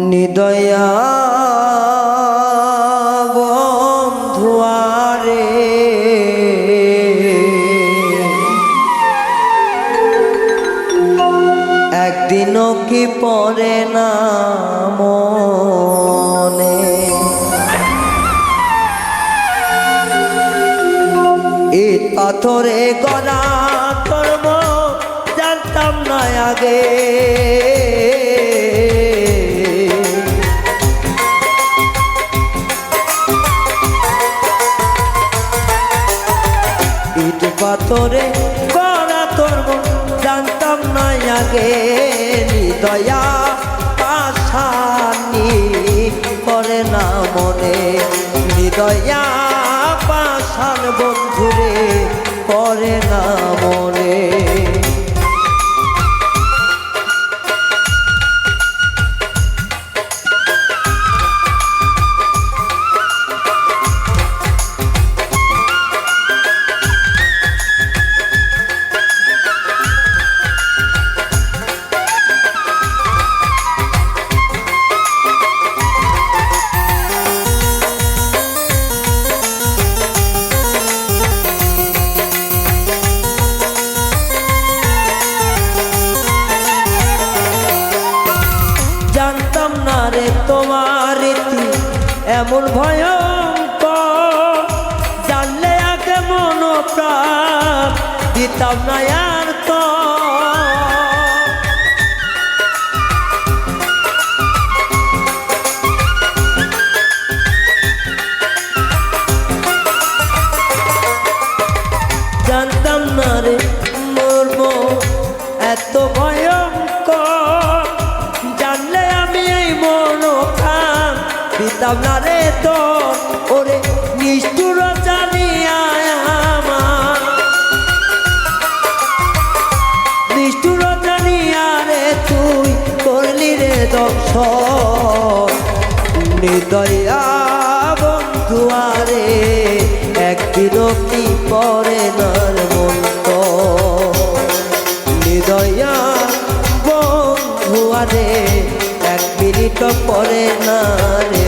নিদয়া বন্ধুয়ারে একদিনও কি পড়ে না মনে ইট পাথরে গড়া কর্ম জানতাম না আগে ইট পাথরে গড়া কর্ম জানতাম না আগে নিদয়া পাশানি করে না মনে নিদয়া পাশান বন্ধুরে করে না মনে জানতাম না রে তোমার রীতি এমন ভয়ঙ্কর জানলে আগে মন প্রাণ দিতাম না আর তো জানতাম না রে মর্ম এত ভয়ঙ্কর জানলে আমি এই মন প্রাণ দিতাম না রে তোর ওরে নিষ্ঠুর জানিয়া আমার নিষ্ঠুর জানিয়া রে তুই করলি রে দর্শন নিদয়া বন্ধুয়ারে একদিনও কি পরে নার মন্ত নিদয়া বন্ধুয়ারে এক মিনিট পরে না রে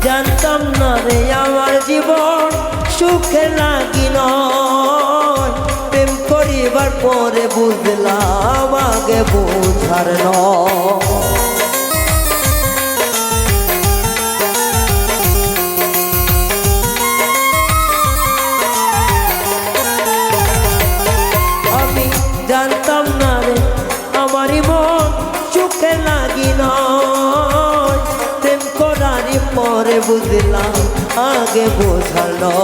জানতাম না রে আমার জীবন সুখে লাগি নয় প্রেম করিবার পরে বুঝলাম আগে বোঝার নয় আমি জানতাম না রে আমারই মন সুখে লাগি নয় প্রেম করারই পরে বুঝলাম আগে বোঝালো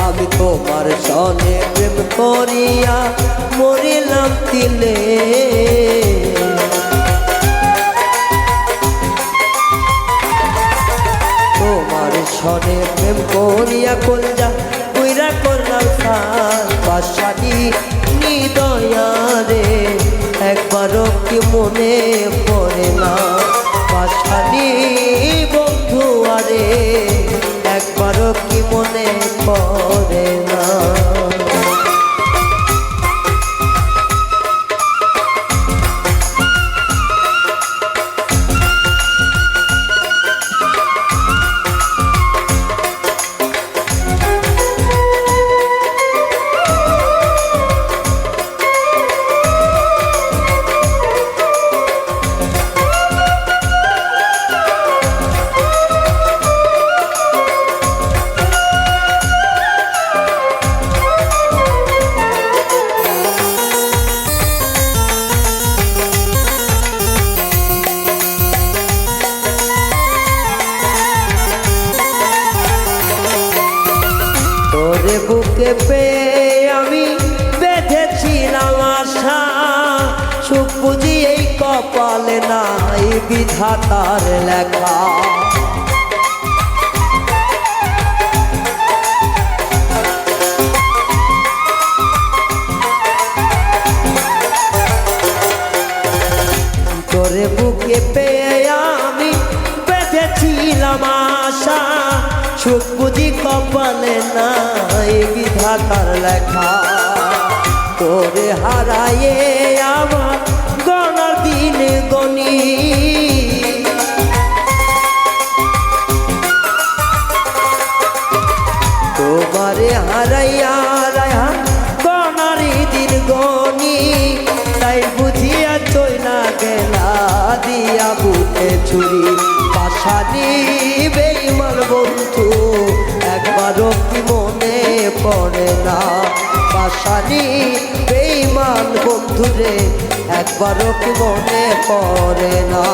আমি তোমার সনে প্রেম করিয়া মরিলাম তিলে তোমার সনে প্রেম করিয়া কলজা কইরা করলাম সার পাশানি নিদয়া রে একবারও কি মনে পড়ে না পাশানি বন্ধুয়ারে একবারও কি মনে পড়ে না বুকে পেয়ে আমি বেঁধেছিলাম আশা, সুখ বুঝি এই কপালে নাই বিধাতার লেখা। তোরে বুকে পেয়ে আমি বেঁধেছিলাম আশা, সুখ বুঝি কপালে নাই বিধাতার লেখা। তোরে হারায়ে আমার গণার দিন গনি, তোমারে হারাইয়া রায়া গণারি দিন গনি, তাই বুঝিয়া চইলা গেলা দিয়া বুকে ছুরি। পাশানি বেঈমান বন্ধু একবারও কি মনে পড়ে না, পাশানি বেঈমান বন্ধু রে একবারও কি মনে পড়ে না,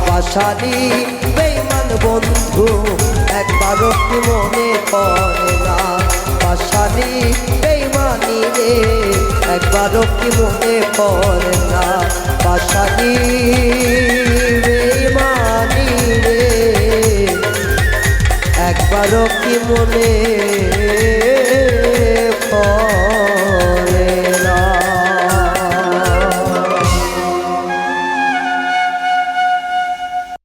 পাশানি বেঈমান বন্ধু একবারও কি মনে পড়ে না, পাশানি বেঈমানি রে একবারও কি মনে পড়ে না, পাশানি বেঈমানি রে একবারও কি মনে